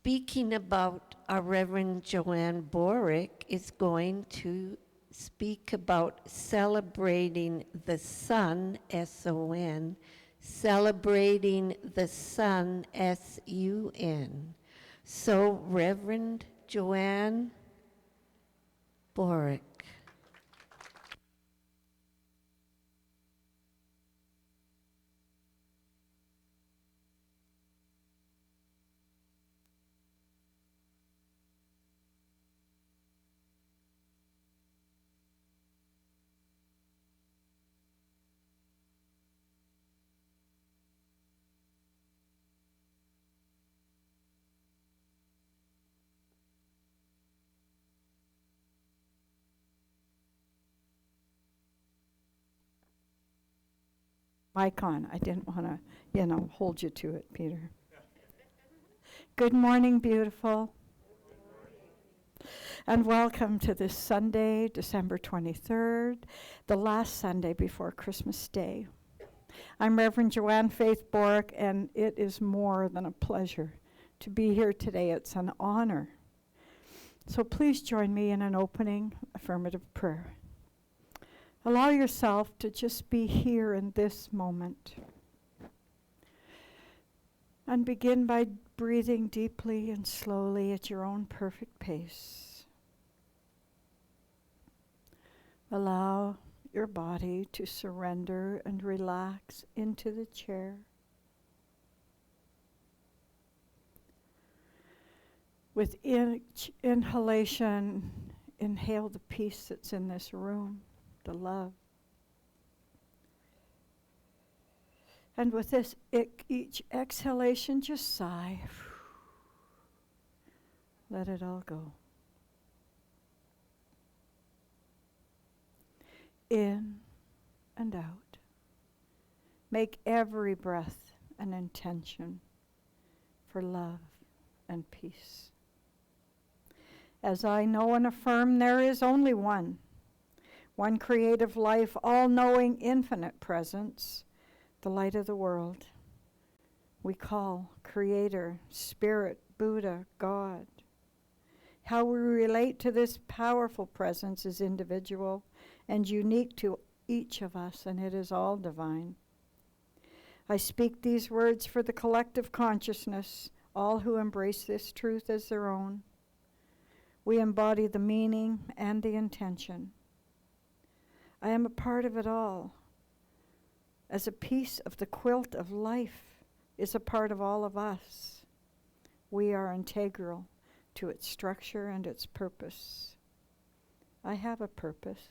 speaking about our Reverend Joanne Boruck is going to speak about celebrating the sun, S-O-N, celebrating the sun, S-U-N. So, Reverend Joanne Boruck. Mic on. I didn't want to, hold you to it, Peter. Good morning, beautiful. And welcome to this Sunday, December 23rd, the last Sunday before Christmas Day. I'm Reverend Joanne Faith Boruck, and it is more than a pleasure to be here today. It's an honor. So please join me in an opening affirmative prayer. Allow yourself to just be here in this moment. And begin by breathing deeply and slowly at your own perfect pace. Allow your body to surrender and relax into the chair. With each inhalation, inhale the peace that's in this room, the love. And with this, each exhalation, just sigh. Let it all go. In and out. Make every breath an intention for love and peace. As I know and affirm, there is only one creative life, all-knowing, infinite presence, the light of the world. We call Creator, Spirit, Buddha, God. How we relate to this powerful presence is individual and unique to each of us, and it is all divine. I speak these words for the collective consciousness, all who embrace this truth as their own. We embody the meaning and the intention. I am a part of it all. As a piece of the quilt of life is a part of all of us. We are integral to its structure and its purpose. I have a purpose,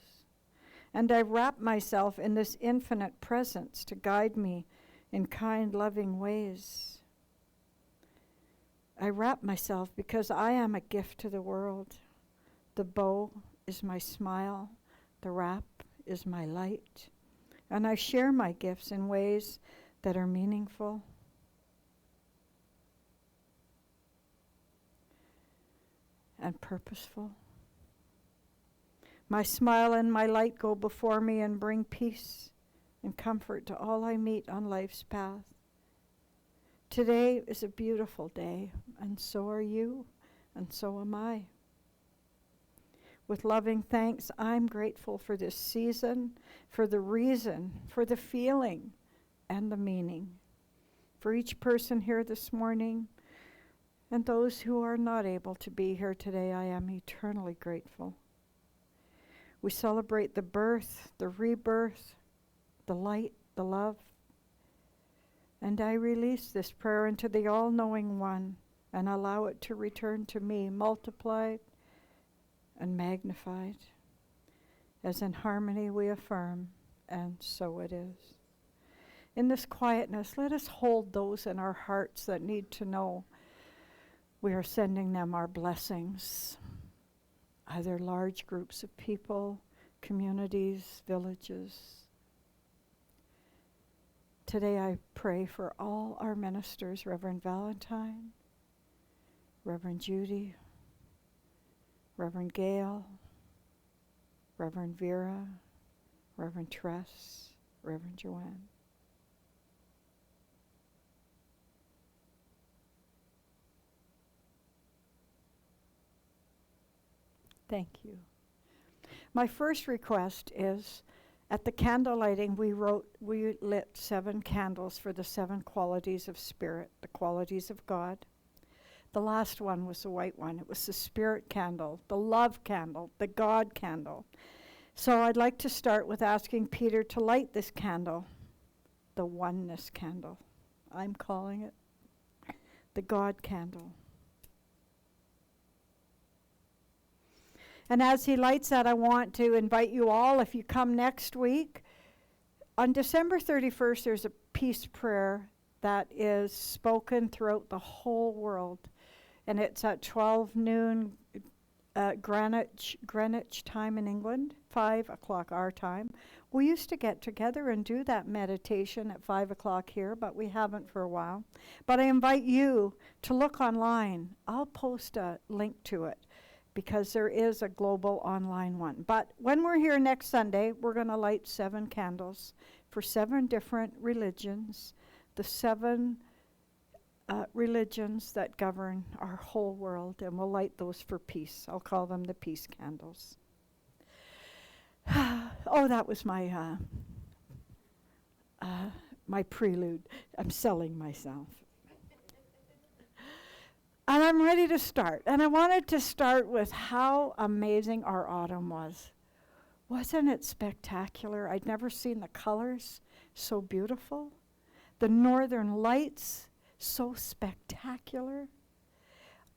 and I wrap myself in this infinite presence to guide me in kind, loving ways. I wrap myself because I am a gift to the world. The bow is my smile, the wrap is my light, and I share my gifts in ways that are meaningful. And purposeful. My smile and my light go before me and bring peace and comfort to all I meet on life's path. Today is a beautiful day, and so are you, and so am I. With loving thanks, I'm grateful for this season, for the reason, for the feeling, and the meaning. For each person here this morning, and those who are not able to be here today, I am eternally grateful. We celebrate the birth, the rebirth, the light, the love. And I release this prayer into the all-knowing one and allow it to return to me, multiplied and magnified. As in harmony we affirm, and so it is. In this quietness, let us hold those in our hearts that need to know we are sending them our blessings, either large groups of people, communities, villages. Today I pray for all our ministers, Reverend Valentine, Reverend Judy, Reverend Gail, Reverend Vera, Reverend Tress, Reverend Joanne. Thank you. My first request is, at the candle lighting, we lit 7 candles for the 7 qualities of spirit, the qualities of God. The last one was the white one. It was the spirit candle, the love candle, the God candle. So I'd like to start with asking Peter to light this candle, the oneness candle. I'm calling it the God candle. And as he lights that, I want to invite you all, if you come next week, on December 31st, there's a peace prayer that is spoken throughout the whole world. And it's at 12 noon Greenwich time in England, 5 o'clock our time. We used to get together and do that meditation at 5 o'clock here, but we haven't for a while. But I invite you to look online. I'll post a link to it, because there is a global online one. But when we're here next Sunday, we're going to light 7 candles for 7 different religions, the 7 religions that govern our whole world, and we'll light those for peace. I'll call them the peace candles. Oh, that was my my prelude. I'm selling myself. And I'm ready to start. And I wanted to start with how amazing our autumn was. Wasn't it spectacular? I'd never seen the colors so beautiful. The northern lights, so spectacular.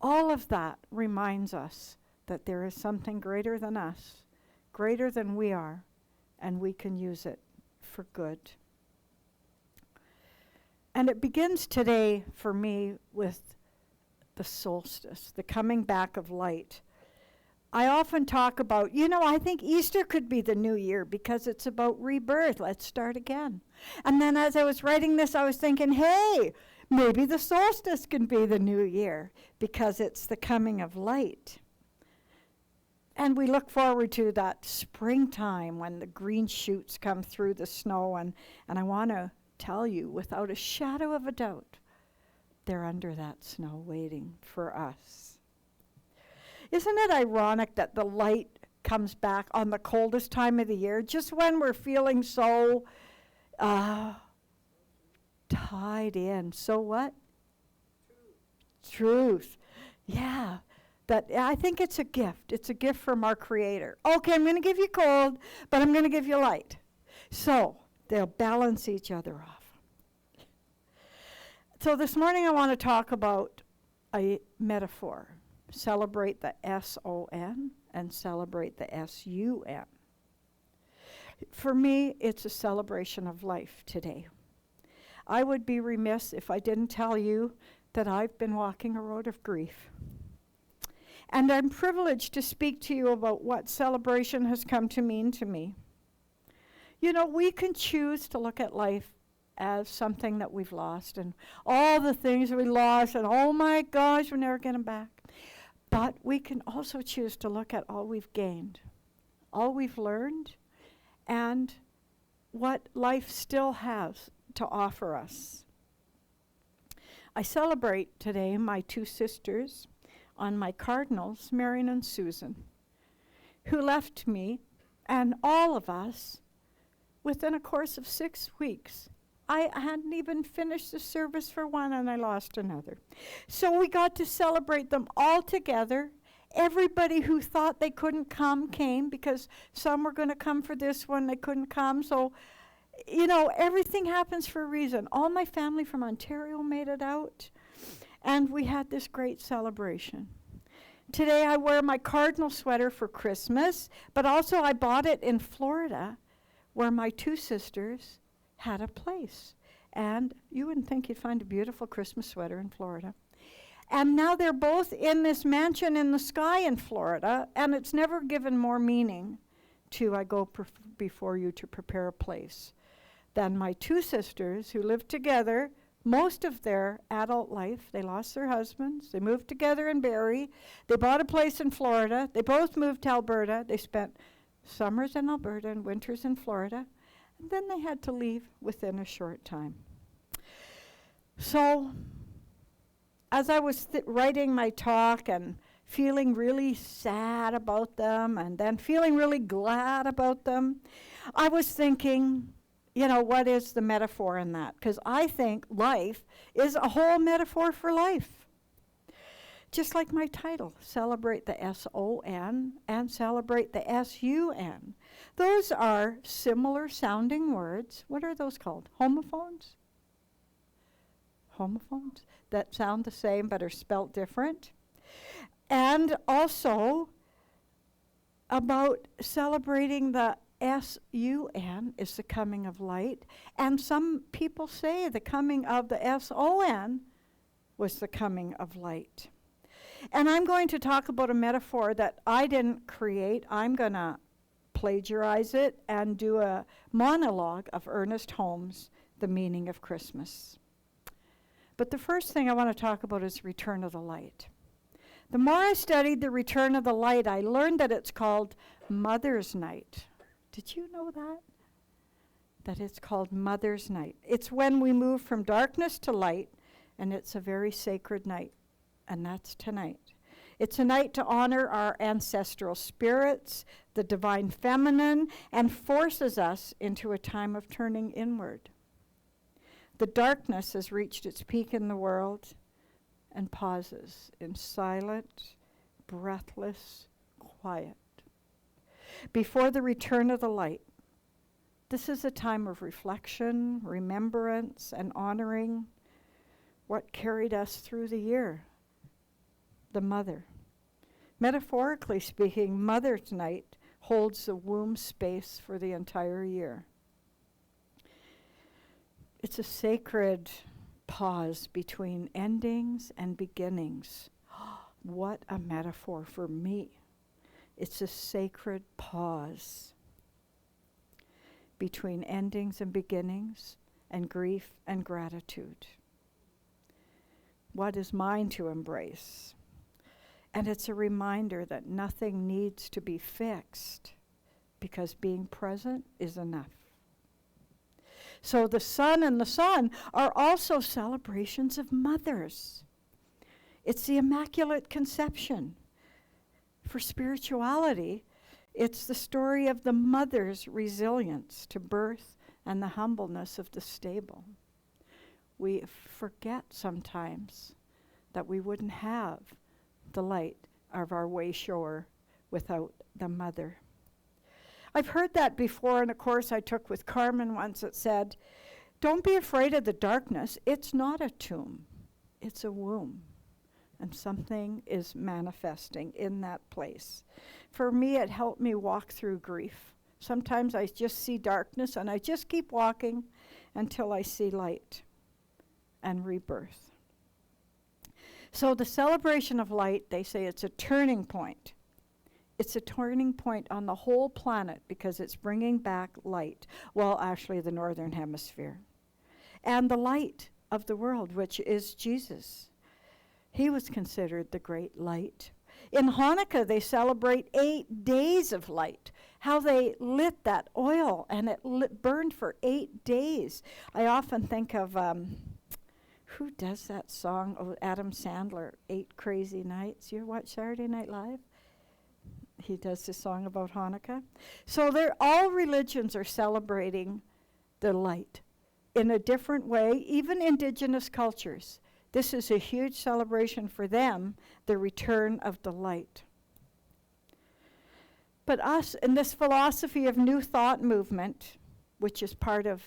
All of that reminds us that there is something greater than us, greater than we are, and we can use it for good. And it begins today for me with the solstice, the coming back of light. I often talk about, I think Easter could be the new year because it's about rebirth. Let's start again. And then as I was writing this, I was thinking, hey, maybe the solstice can be the new year because it's the coming of light. And we look forward to that springtime when the green shoots come through the snow. And I want to tell you, without a shadow of a doubt, they're under that snow waiting for us. Isn't it ironic that the light comes back on the coldest time of the year, just when we're feeling so tied in? So what? Truth. Yeah. That I think it's a gift. It's a gift from our Creator. Okay, I'm going to give you cold, but I'm going to give you light. So they'll balance each other off. So this morning I want to talk about a metaphor. Celebrate the S-O-N and celebrate the S-U-N. For me, it's a celebration of life today. I would be remiss if I didn't tell you that I've been walking a road of grief. And I'm privileged to speak to you about what celebration has come to mean to me. We can choose to look at life as something that we've lost and all the things we lost and oh my gosh, we're never getting back. But we can also choose to look at all we've gained, all we've learned, and what life still has to offer us. I celebrate today my 2 sisters on my cardinals, Marion and Susan, who left me and all of us within a course of 6 weeks. I hadn't even finished the service for one and I lost another. So we got to celebrate them all together. Everybody who thought they couldn't come came, because some were going to come for this one, they couldn't come. So, everything happens for a reason. All my family from Ontario made it out, and we had this great celebration. Today I wear my cardinal sweater for Christmas, but also I bought it in Florida, where my 2 sisters had a place. And you wouldn't think you'd find a beautiful Christmas sweater in Florida. And now they're both in this mansion in the sky in Florida, and it's never given more meaning to I go before you to prepare a place than my 2 sisters who lived together most of their adult life. They lost their husbands. They moved together in Barrie. They bought a place in Florida. They both moved to Alberta. They spent summers in Alberta and winters in Florida. And then they had to leave within a short time. So as I was writing my talk and feeling really sad about them and then feeling really glad about them. I was thinking, what is the metaphor in that? Because I think life is a whole metaphor for life. Just like my title, Celebrate the S-O-N and Celebrate the S-U-N. Those are similar sounding words. What are those called? Homophones? Homophones that sound the same but are spelt different. And also about celebrating the S-U-N is the coming of light. And some people say the coming of the S-O-N was the coming of light. And I'm going to talk about a metaphor that I didn't create. I'm going to plagiarize it and do a monologue of Ernest Holmes' The Meaning of Christmas. But the first thing I want to talk about is return of the light. The more I studied the return of the light, I learned that it's called Mother's Night. Did you know that? That it's called Mother's Night. It's when we move from darkness to light, and it's a very sacred night. And that's tonight. It's a night to honor our ancestral spirits, the divine feminine, and forces us into a time of turning inward. The darkness has reached its peak in the world and pauses in silent, breathless quiet. Before the return of the light, this is a time of reflection, remembrance, and honoring what carried us through the year. The mother. Metaphorically speaking, Mother's Night holds the womb space for the entire year. It's a sacred pause between endings and beginnings. What a metaphor for me. It's a sacred pause between endings and beginnings and grief and gratitude. What is mine to embrace? And it's a reminder that nothing needs to be fixed because being present is enough. So the sun and the sun are also celebrations of mothers. It's the Immaculate Conception. For spirituality, it's the story of the mother's resilience to birth and the humbleness of the stable. We forget sometimes that we wouldn't have the light of our way shore without the mother. I've heard that before in a course I took with Carmen once that said, don't be afraid of the darkness. It's not a tomb. It's a womb. And something is manifesting in that place. For me, it helped me walk through grief. Sometimes I just see darkness and I just keep walking until I see light and rebirth. So the celebration of light, they say it's a turning point. It's a turning point on the whole planet because it's bringing back light. Well, actually the northern hemisphere. And the light of the world, which is Jesus. He was considered the great light. In Hanukkah, they celebrate 8 days of light. How they lit that oil and it burned for 8 days. I often think of... who does that song? Oh, Adam Sandler, 8 Crazy Nights. You watch Saturday Night Live? He does this song about Hanukkah. So all religions are celebrating the light in a different way, even indigenous cultures. This is a huge celebration for them, the return of the light. But us, in this philosophy of New Thought movement, which is part of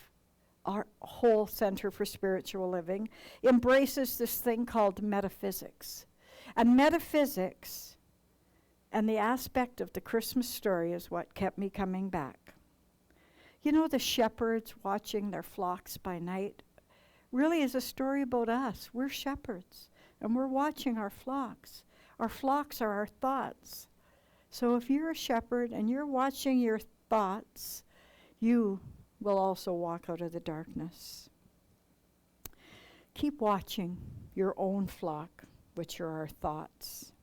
our whole Center for Spiritual Living, embraces this thing called metaphysics. And metaphysics and the aspect of the Christmas story is what kept me coming back. You know, the shepherds watching their flocks by night really is a story about us. We're shepherds, and we're watching our flocks. Our flocks are our thoughts. So if you're a shepherd and you're watching your thoughts, you will also walk out of the darkness. Keep watching your own flock, which are our thoughts.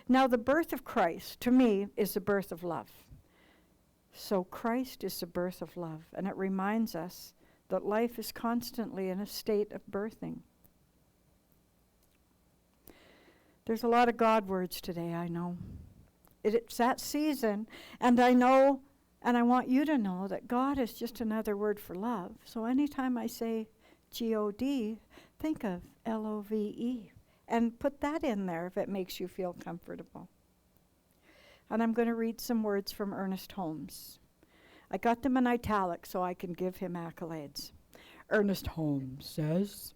Now, the birth of Christ, to me, is the birth of love. So Christ is the birth of love, and it reminds us that life is constantly in a state of birthing. There's a lot of God words today, I know. It's that season, and I know, and I want you to know that God is just another word for love. So anytime I say G-O-D, think of L-O-V-E, and put that in there if it makes you feel comfortable. And I'm going to read some words from Ernest Holmes. I got them in italics so I can give him accolades. Ernest Holmes says,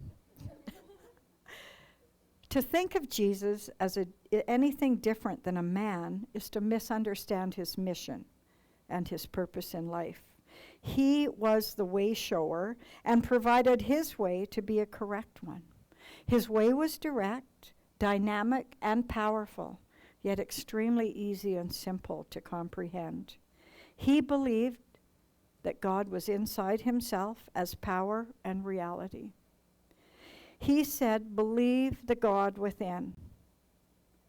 to think of Jesus as anything different than a man is to misunderstand his mission and his purpose in life. He was the way shower and provided his way to be a correct one. His way was direct, dynamic, and powerful, yet extremely easy and simple to comprehend. He believed that God was inside himself as power and reality. He said, believe the God within,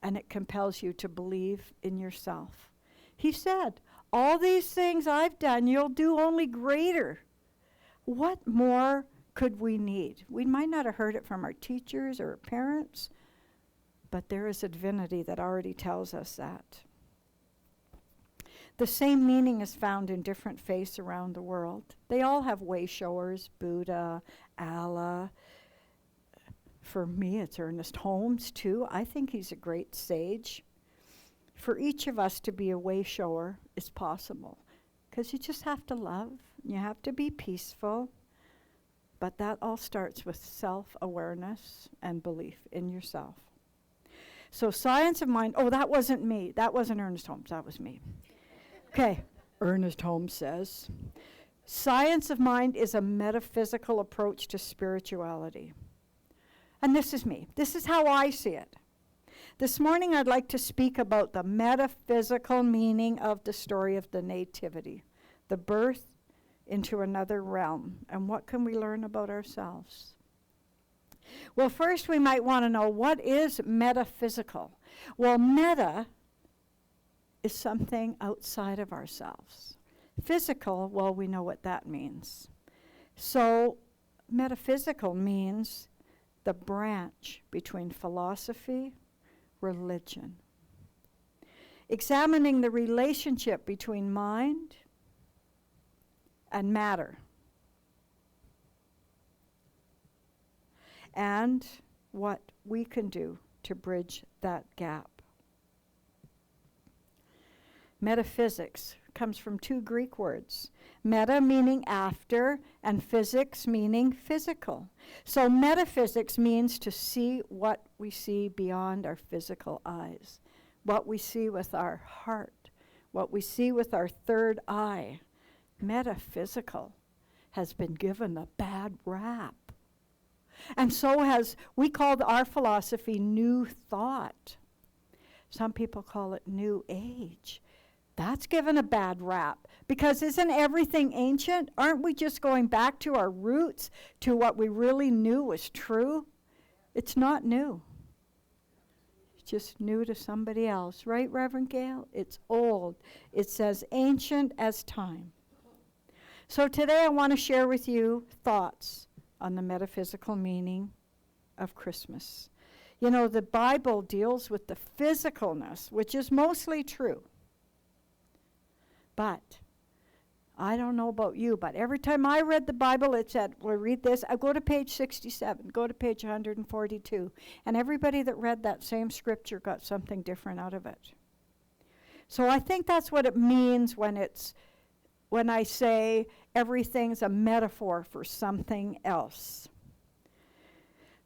and it compels you to believe in yourself. He said, all these things I've done, you'll do only greater. What more could we need? We might not have heard it from our teachers or our parents, but there is a divinity that already tells us that. The same meaning is found in different faiths around the world. They all have way showers, Buddha, Allah. For me, it's Ernest Holmes, too. I think he's a great sage. For each of us to be a way shower is possible, because you just have to love. You have to be peaceful. But that all starts with self-awareness and belief in yourself. So science of mind, that wasn't me. That wasn't Ernest Holmes. That was me. Okay, Ernest Holmes says, science of mind is a metaphysical approach to spirituality. And this is me. This is how I see it. This morning I'd like to speak about the metaphysical meaning of the story of the Nativity, the birth into another realm, and what can we learn about ourselves? Well, first we might want to know, what is metaphysical? Well, meta is something outside of ourselves. Physical, well, we know what that means. So metaphysical means the branch between philosophy, religion. Examining the relationship between mind and matter. And what we can do to bridge that gap. Metaphysics comes from two Greek words. Meta meaning after, and physics meaning physical. So metaphysics means to see what we see beyond our physical eyes, what we see with our heart, what we see with our third eye. Metaphysical has been given a bad rap. And so we called our philosophy New Thought. Some people call it New Age. That's given a bad rap, because isn't everything ancient? Aren't we just going back to our roots, to what we really knew was true? It's not new. It's just new to somebody else. Right, Reverend Gail? It's old. It's as ancient as time. So today I want to share with you thoughts on the metaphysical meaning of Christmas. You know, the Bible deals with the physicalness, which is mostly true. But I don't know about you, but every time I read the Bible, it said, well, read this. I go to page 67, go to page 142. And everybody that read that same scripture got something different out of it. So I think that's what it means when I say everything's a metaphor for something else.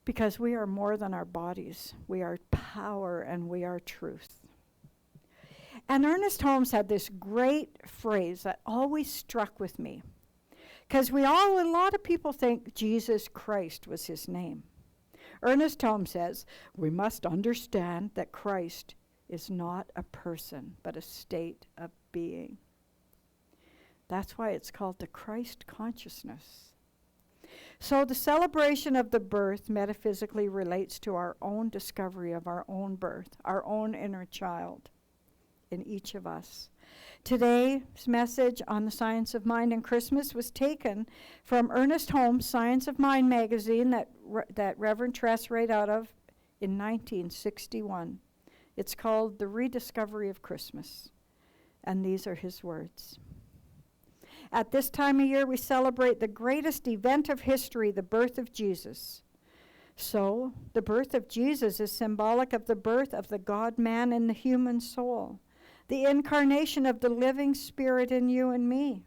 Because we are more than our bodies. We are power and we are truth. And Ernest Holmes had this great phrase that always struck with me. Because a lot of people think Jesus Christ was his name. Ernest Holmes says, we must understand that Christ is not a person, but a state of being. That's why it's called the Christ consciousness. So the celebration of the birth metaphysically relates to our own discovery of our own birth, our own inner child in each of us. Today's message on the Science of Mind and Christmas was taken from Ernest Holmes' Science of Mind magazine that Reverend Tress read out of in 1961. It's called The Rediscovery of Christmas. And these are his words. At this time of year, we celebrate the greatest event of history, the birth of Jesus. So, the birth of Jesus is symbolic of the birth of the God-man in the human soul, the incarnation of the living Spirit in you and me.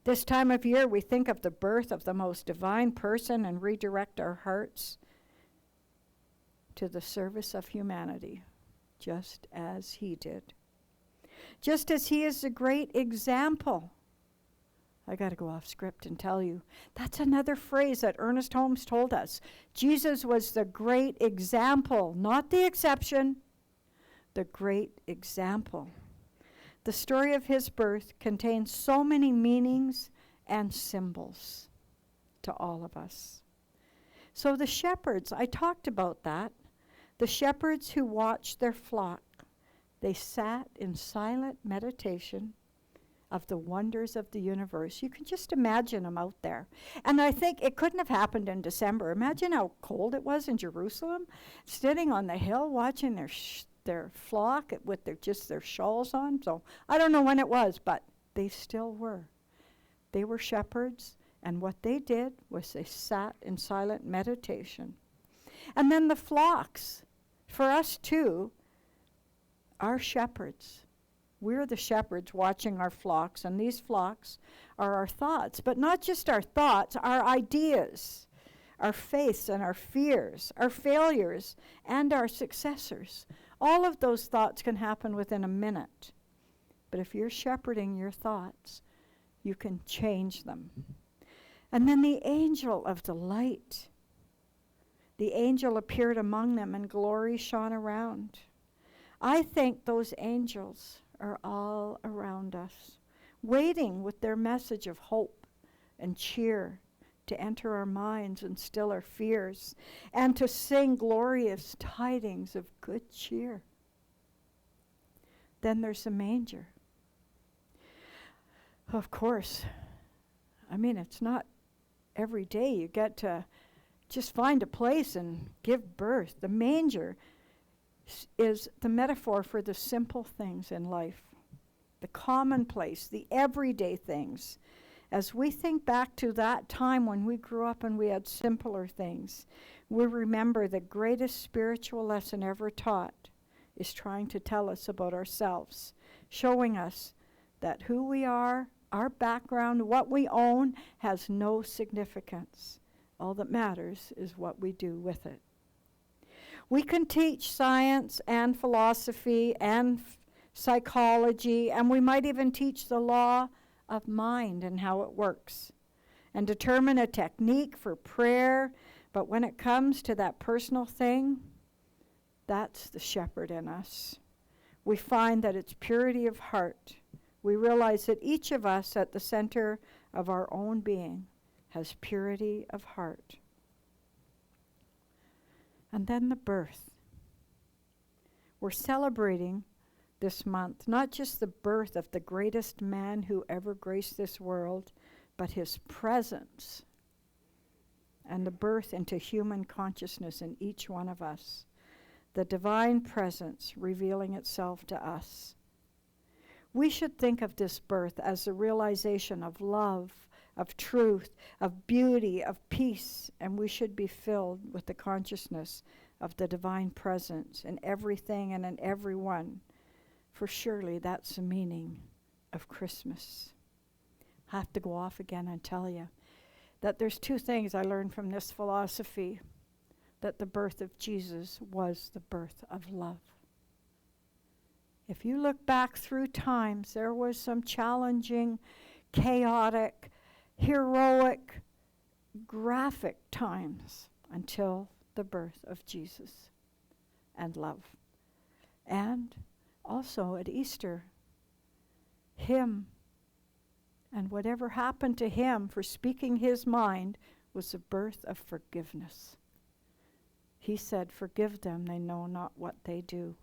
This time of year, we think of the birth of the most divine person and redirect our hearts to the service of humanity, just as he did. Just as he is a great example. I got to go off script and tell you, that's another phrase that Ernest Holmes told us. Jesus was the great example, not the exception, the great example. The story of his birth contains so many meanings and symbols to all of us. So the shepherds, I talked about that. The shepherds who watched their flock, they sat in silent meditation of the wonders of the universe. You can just imagine them out there. And I think it couldn't have happened in December. Imagine how cold it was in Jerusalem, sitting on the hill watching their flock with their shawls on. So I don't know when it was, but they still were. They were shepherds, and what they did was they sat in silent meditation. And then the flocks, for us too, are shepherds. We're the shepherds watching our flocks, and these flocks are our thoughts, but not just our thoughts, our ideas, our faiths and our fears, our failures and our successors. All of those thoughts can happen within a minute. But if you're shepherding your thoughts, you can change them. And then the angel of the light. The angel appeared among them, and glory shone around. I think those angels are all around us, waiting with their message of hope and cheer to enter our minds and still our fears, and to sing glorious tidings of good cheer. Then there's the manger. Of course, I mean, it's not every day you get to just find a place and give birth. The manger is the metaphor for the simple things in life, the commonplace, the everyday things. As we think back to that time when we grew up and we had simpler things, we remember the greatest spiritual lesson ever taught is trying to tell us about ourselves, showing us that who we are, our background, what we own, has no significance. All that matters is what we do with it. We can teach science and philosophy and psychology, and we might even teach the law of mind and how it works, and determine a technique for prayer. But when it comes to that personal thing, that's the shepherd in us. We find that it's purity of heart. We realize that each of us at the center of our own being has purity of heart. And then the birth. We're celebrating this month not just the birth of the greatest man who ever graced this world, but his presence and the birth into human consciousness in each one of us. The divine presence revealing itself to us. We should think of this birth as the realization of love, of truth, of beauty, of peace, and we should be filled with the consciousness of the divine presence in everything and in everyone, for surely that's the meaning of Christmas. I have to go off again and tell you that there's two things I learned from this philosophy, that the birth of Jesus was the birth of love. If you look back through times, there was some challenging, chaotic, heroic, graphic times until the birth of Jesus and love. And also at Easter, him and whatever happened to him for speaking his mind was the birth of forgiveness. He said, "Forgive them, they know not what they do."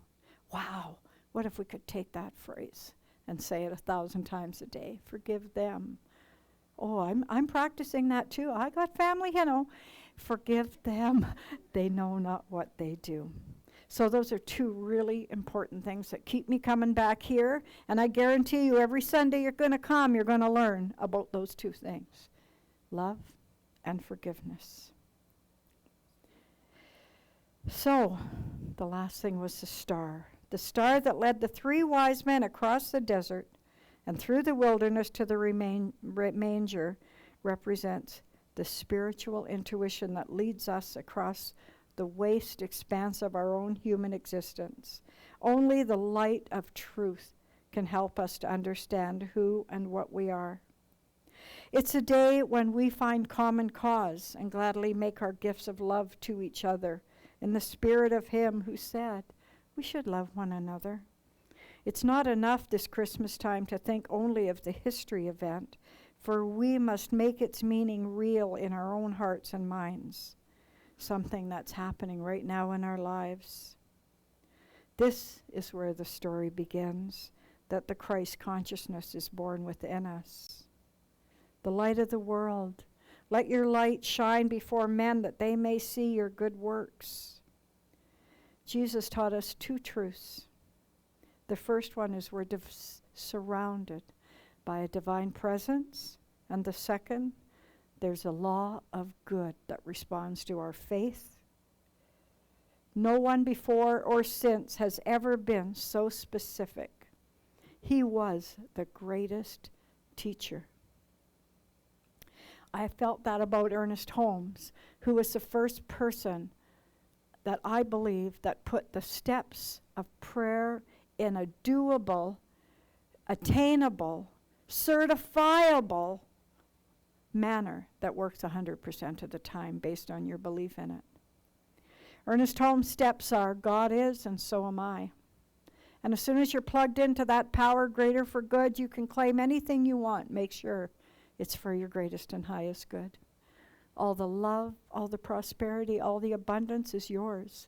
Wow, what if we could take that phrase and say it 1,000 times a day? Forgive them. Oh, I'm practicing that too. I got family, Forgive them. They know not what they do. So those are two really important things that keep me coming back here. And I guarantee you every Sunday you're going to come, you're going to learn about those two things. Love and forgiveness. So the last thing was the star. The star that led the 3 wise men across the desert and through the wilderness to the manger represents the spiritual intuition that leads us across the waste expanse of our own human existence. Only the light of truth can help us to understand who and what we are. It's a day when we find common cause and gladly make our gifts of love to each other in the spirit of Him who said, we should love one another. It's not enough this Christmas time to think only of the history event, for we must make its meaning real in our own hearts and minds, something that's happening right now in our lives. This is where the story begins, that the Christ consciousness is born within us. The light of the world. Let your light shine before men that they may see your good works. Jesus taught us 2 truths. The first one is we're surrounded by a divine presence, and the second, there's a law of good that responds to our faith. No one before or since has ever been so specific. He was the greatest teacher. I felt that about Ernest Holmes, who was the first person that I believe that put the steps of prayer in a doable, attainable, certifiable manner that works 100% of the time based on your belief in it. Ernest Holmes' steps are, God is and so am I. And as soon as you're plugged into that power greater for good, you can claim anything you want. Make sure it's for your greatest and highest good. All the love, all the prosperity, all the abundance is yours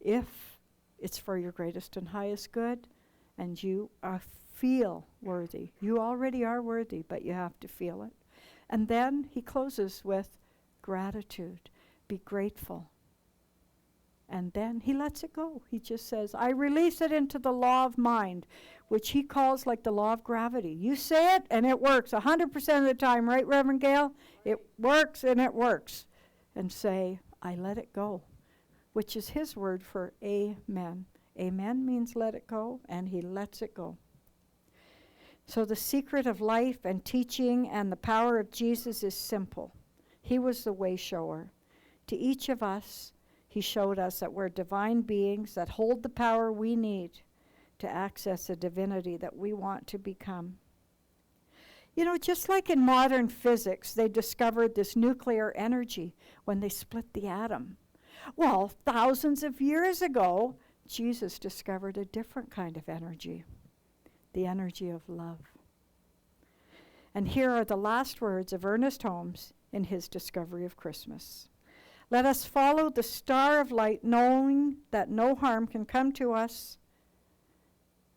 if it's for your greatest and highest good and you feel worthy. You already are worthy, but you have to feel it. And then he closes with gratitude. Be grateful. And then he lets it go. He just says, I release it into the law of mind, which he calls like the law of gravity. You say it and it works 100% of the time, right, Reverend Gail? It works and it works. And say, I let it go, which is his word for amen. Amen means let it go, and he lets it go. So the secret of life and teaching and the power of Jesus is simple. He was the way shower. To each of us, he showed us that we're divine beings that hold the power we need to access the divinity that we want to become. You know, just like in modern physics, they discovered this nuclear energy when they split the atom. Well, thousands of years ago, Jesus discovered a different kind of energy, the energy of love. And here are the last words of Ernest Holmes in his discovery of Christmas. Let us follow the star of light, knowing that no harm can come to us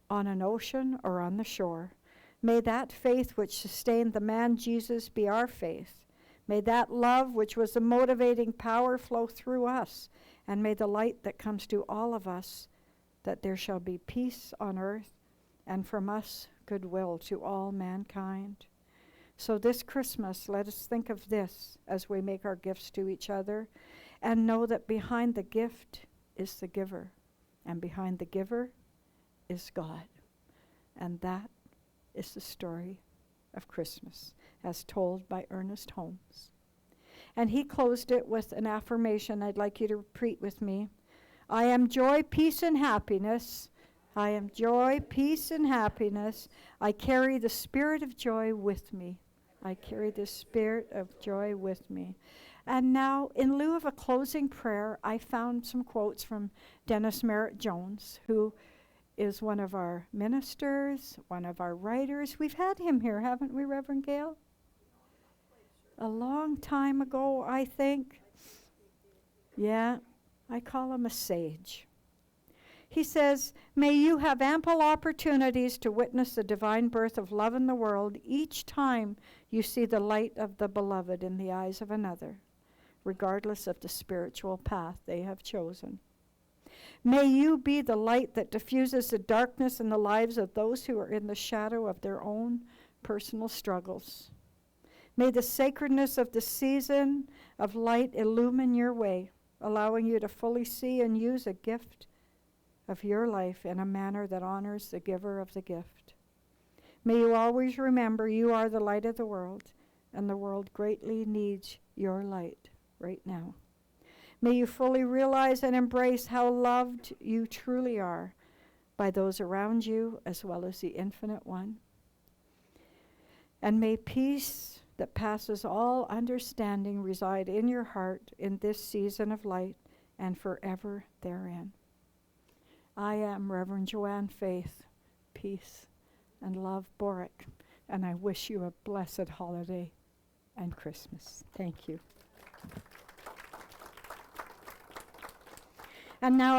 on an ocean or on the shore. May that faith which sustained the man Jesus be our faith. May that love which was the motivating power flow through us. And may the light that comes to all of us, that there shall be peace on earth, and from us goodwill to all mankind. So this Christmas, let us think of this as we make our gifts to each other, and know that behind the gift is the giver, and behind the giver is God. And that is the story of Christmas, as told by Ernest Holmes. And he closed it with an affirmation I'd like you to repeat with me. I am joy, peace, and happiness. I am joy, peace, and happiness. I carry the spirit of joy with me. I carry the spirit of joy with me. And now, in lieu of a closing prayer, I found some quotes from Dennis Merritt Jones, who is one of our ministers, one of our writers. We've had him here, haven't we, Reverend Gail? A long time ago, I think. Yeah, I call him a sage. He says, may you have ample opportunities to witness the divine birth of love in the world each time you see the light of the beloved in the eyes of another. regardless of the spiritual path they have chosen. May you be the light that diffuses the darkness in the lives of those who are in the shadow of their own personal struggles. May the sacredness of the season of light illumine your way, allowing you to fully see and use a gift of your life in a manner that honors the giver of the gift. May you always remember you are the light of the world, and the world greatly needs your light right now. May you fully realize and embrace how loved you truly are by those around you as well as the Infinite One. And may peace that passes all understanding reside in your heart in this season of light and forever therein. I am Reverend Joanne Faith, Peace and Love Boruck, and I wish you a blessed holiday and Christmas. Thank you. And now